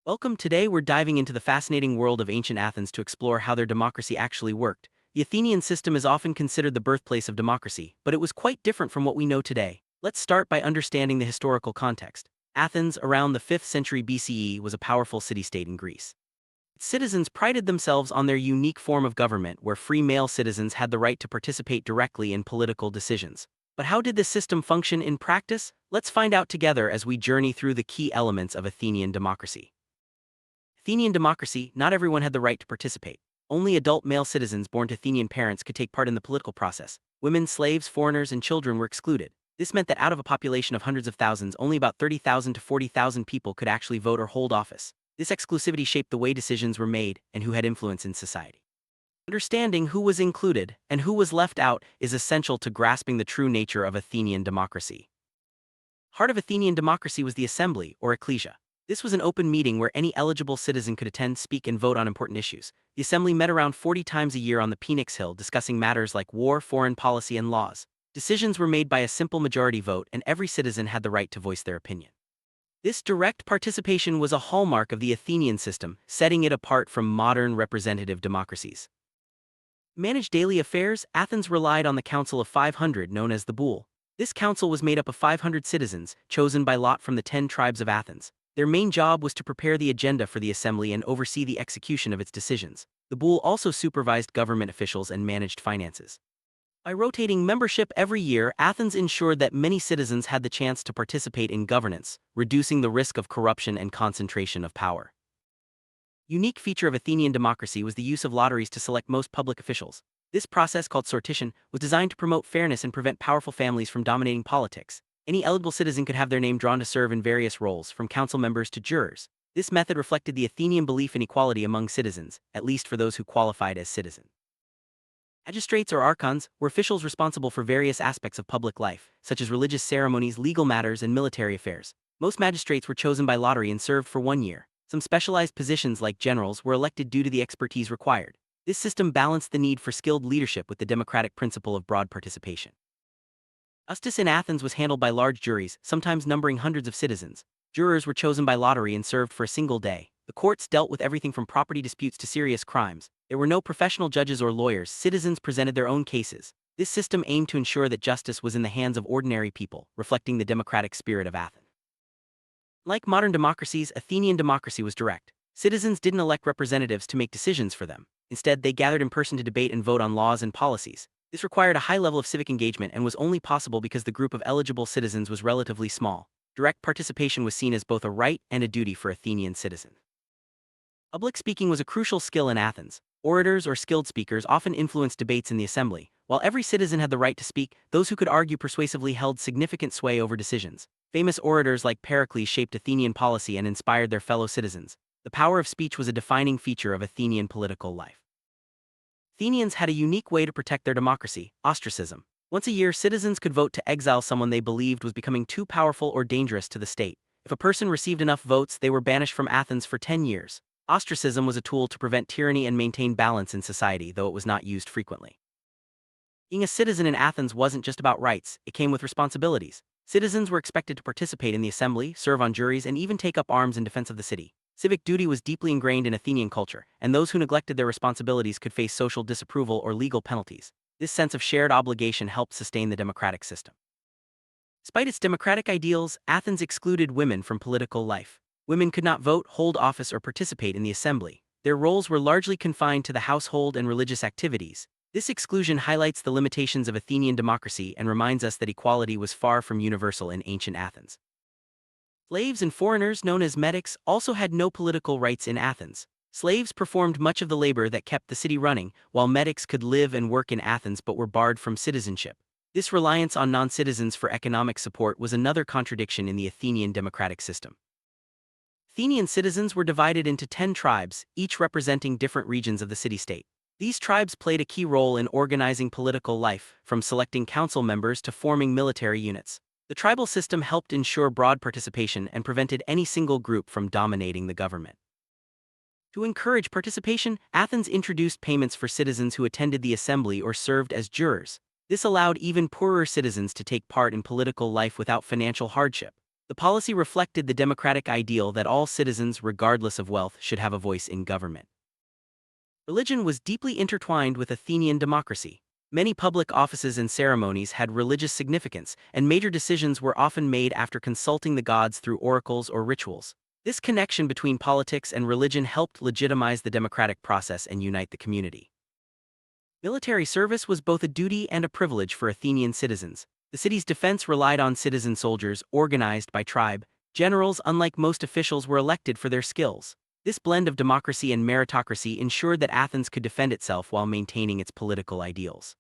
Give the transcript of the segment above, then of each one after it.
Welcome. Today we're diving into the fascinating world of ancient Athens to explore how their democracy actually worked. The Athenian system is often considered the birthplace of democracy, but it was quite different from what we know today. Let's start by understanding the historical context. Athens, around the 5th century BCE, was a powerful city-state in Greece. Its citizens prided themselves on their unique form of government where free male citizens had the right to participate directly in political decisions. But how did this system function in practice? Let's find out together as we journey through the key elements of Athenian democracy. Athenian democracy, not everyone had the right to participate. Only adult male citizens born to Athenian parents could take part in the political process. Women, slaves, foreigners, and children were excluded. This meant that out of a population of hundreds of thousands, only about 30,000 to 40,000 people could actually vote or hold office. This exclusivity shaped the way decisions were made and who had influence in society. Understanding who was included and who was left out is essential to grasping the true nature of Athenian democracy. Heart of Athenian democracy was the assembly, or ecclesia. This was an open meeting where any eligible citizen could attend, speak, and vote on important issues. The assembly met around 40 times a year on the Phoenix Hill, discussing matters like war, foreign policy, and laws. Decisions were made by a simple majority vote, and every citizen had the right to voice their opinion. This direct participation was a hallmark of the Athenian system, setting it apart from modern representative democracies. To manage daily affairs, Athens relied on the Council of 500, known as the Boule. This council was made up of 500 citizens, chosen by lot from the 10 tribes of Athens. Their main job was to prepare the agenda for the assembly and oversee the execution of its decisions. The Boule also supervised government officials and managed finances. By rotating membership every year, Athens ensured that many citizens had the chance to participate in governance, reducing the risk of corruption and concentration of power. Unique feature of Athenian democracy was the use of lotteries to select most public officials. This process, called sortition, was designed to promote fairness and prevent powerful families from dominating politics. Any eligible citizen could have their name drawn to serve in various roles, from council members to jurors. This method reflected the Athenian belief in equality among citizens, at least for those who qualified as citizens. Magistrates or archons were officials responsible for various aspects of public life, such as religious ceremonies, legal matters, and military affairs. Most magistrates were chosen by lottery and served for 1 year. Some specialized positions like generals were elected due to the expertise required. This system balanced the need for skilled leadership with the democratic principle of broad participation. Justice in Athens was handled by large juries, sometimes numbering hundreds of citizens. Jurors were chosen by lottery and served for a single day. The courts dealt with everything from property disputes to serious crimes. There were no professional judges or lawyers. Citizens presented their own cases. This system aimed to ensure that justice was in the hands of ordinary people, reflecting the democratic spirit of Athens. Like modern democracies, Athenian democracy was direct. Citizens didn't elect representatives to make decisions for them. Instead, they gathered in person to debate and vote on laws and policies. This required a high level of civic engagement and was only possible because the group of eligible citizens was relatively small. Direct participation was seen as both a right and a duty for Athenian citizens. Public speaking was a crucial skill in Athens. Orators or skilled speakers often influenced debates in the assembly. While every citizen had the right to speak, those who could argue persuasively held significant sway over decisions. Famous orators like Pericles shaped Athenian policy and inspired their fellow citizens. The power of speech was a defining feature of Athenian political life. Athenians had a unique way to protect their democracy: ostracism. Once a year, citizens could vote to exile someone they believed was becoming too powerful or dangerous to the state. If a person received enough votes, they were banished from Athens for 10 years. Ostracism was a tool to prevent tyranny and maintain balance in society, though it was not used frequently. Being a citizen in Athens wasn't just about rights, it came with responsibilities. Citizens were expected to participate in the assembly, serve on juries, and even take up arms in defense of the city. Civic duty was deeply ingrained in Athenian culture, and those who neglected their responsibilities could face social disapproval or legal penalties. This sense of shared obligation helped sustain the democratic system. Despite its democratic ideals, Athens excluded women from political life. Women could not vote, hold office, or participate in the assembly. Their roles were largely confined to the household and religious activities. This exclusion highlights the limitations of Athenian democracy and reminds us that equality was far from universal in ancient Athens. Slaves and foreigners, known as metics, also had no political rights in Athens. Slaves performed much of the labor that kept the city running, while metics could live and work in Athens but were barred from citizenship. This reliance on non-citizens for economic support was another contradiction in the Athenian democratic system. Athenian citizens were divided into 10 tribes, each representing different regions of the city-state. These tribes played a key role in organizing political life, from selecting council members to forming military units. The tribal system helped ensure broad participation and prevented any single group from dominating the government. To encourage participation, Athens introduced payments for citizens who attended the assembly or served as jurors. This allowed even poorer citizens to take part in political life without financial hardship. The policy reflected the democratic ideal that all citizens, regardless of wealth, should have a voice in government. Religion was deeply intertwined with Athenian democracy. Many public offices and ceremonies had religious significance, and major decisions were often made after consulting the gods through oracles or rituals. This connection between politics and religion helped legitimize the democratic process and unite the community. Military service was both a duty and a privilege for Athenian citizens. The city's defense relied on citizen soldiers, organized by tribe. Generals, unlike most officials, were elected for their skills. This blend of democracy and meritocracy ensured that Athens could defend itself while maintaining its political ideals.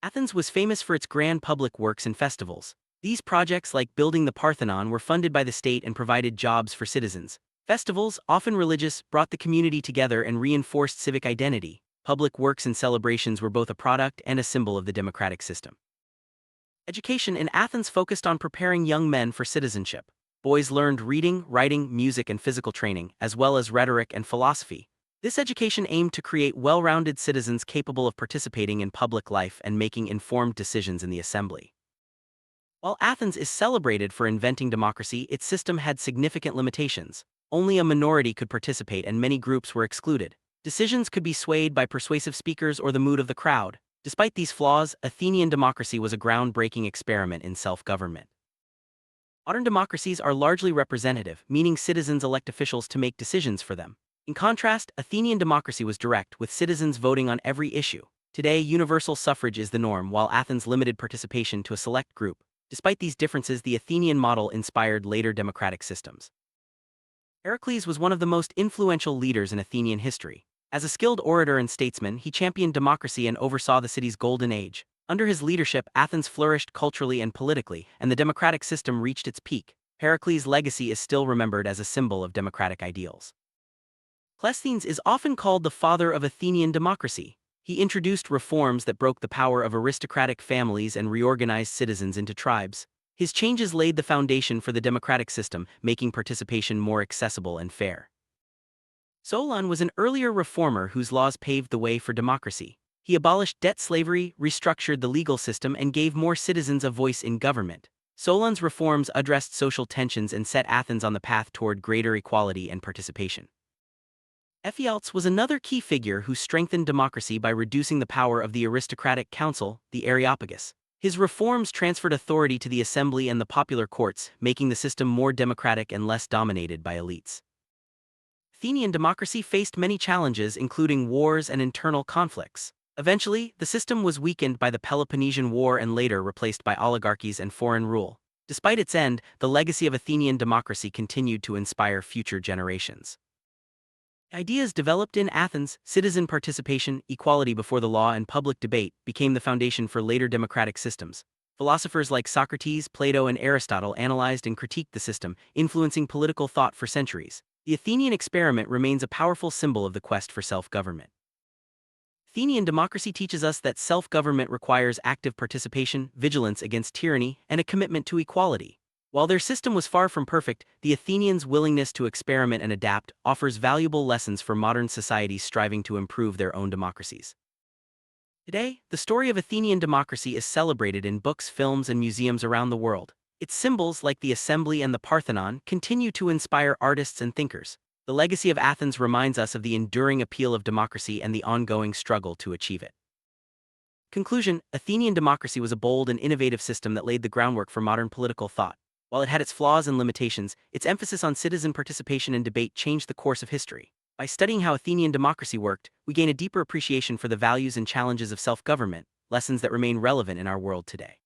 Athens was famous for its grand public works and festivals. These projects, like building the Parthenon, were funded by the state and provided jobs for citizens. Festivals, often religious, brought the community together and reinforced civic identity. Public works and celebrations were both a product and a symbol of the democratic system. Education in Athens focused on preparing young men for citizenship. Boys learned reading, writing, music, and physical training, as well as rhetoric and philosophy. This education aimed to create well-rounded citizens capable of participating in public life and making informed decisions in the assembly. While Athens is celebrated for inventing democracy, its system had significant limitations. Only a minority could participate and many groups were excluded. Decisions could be swayed by persuasive speakers or the mood of the crowd. Despite these flaws, Athenian democracy was a groundbreaking experiment in self-government. Modern democracies are largely representative, meaning citizens elect officials to make decisions for them. In contrast, Athenian democracy was direct, with citizens voting on every issue. Today, universal suffrage is the norm, while Athens limited participation to a select group. Despite these differences, the Athenian model inspired later democratic systems. Pericles was one of the most influential leaders in Athenian history. As a skilled orator and statesman, he championed democracy and oversaw the city's golden age. Under his leadership, Athens flourished culturally and politically, and the democratic system reached its peak. Pericles' legacy is still remembered as a symbol of democratic ideals. Cleisthenes is often called the father of Athenian democracy. He introduced reforms that broke the power of aristocratic families and reorganized citizens into tribes. His changes laid the foundation for the democratic system, making participation more accessible and fair. Solon was an earlier reformer whose laws paved the way for democracy. He abolished debt slavery, restructured the legal system, and gave more citizens a voice in government. Solon's reforms addressed social tensions and set Athens on the path toward greater equality and participation. Ephialtes was another key figure who strengthened democracy by reducing the power of the aristocratic council, the Areopagus. His reforms transferred authority to the assembly and the popular courts, making the system more democratic and less dominated by elites. Athenian democracy faced many challenges, including wars and internal conflicts. Eventually, the system was weakened by the Peloponnesian War and later replaced by oligarchies and foreign rule. Despite its end, the legacy of Athenian democracy continued to inspire future generations. Ideas developed in Athens, citizen participation, equality before the law, and public debate became the foundation for later democratic systems. Philosophers like Socrates, Plato, and Aristotle analyzed and critiqued the system, influencing political thought for centuries. The Athenian experiment remains a powerful symbol of the quest for self-government. Athenian democracy teaches us that self-government requires active participation, vigilance against tyranny, and a commitment to equality. While their system was far from perfect, the Athenians' willingness to experiment and adapt offers valuable lessons for modern societies striving to improve their own democracies. Today, the story of Athenian democracy is celebrated in books, films, and museums around the world. Its symbols, like the Assembly and the Parthenon, continue to inspire artists and thinkers. The legacy of Athens reminds us of the enduring appeal of democracy and the ongoing struggle to achieve it. Conclusion: Athenian democracy was a bold and innovative system that laid the groundwork for modern political thought. While it had its flaws and limitations, its emphasis on citizen participation and debate changed the course of history. By studying how Athenian democracy worked, we gain a deeper appreciation for the values and challenges of self-government, lessons that remain relevant in our world today.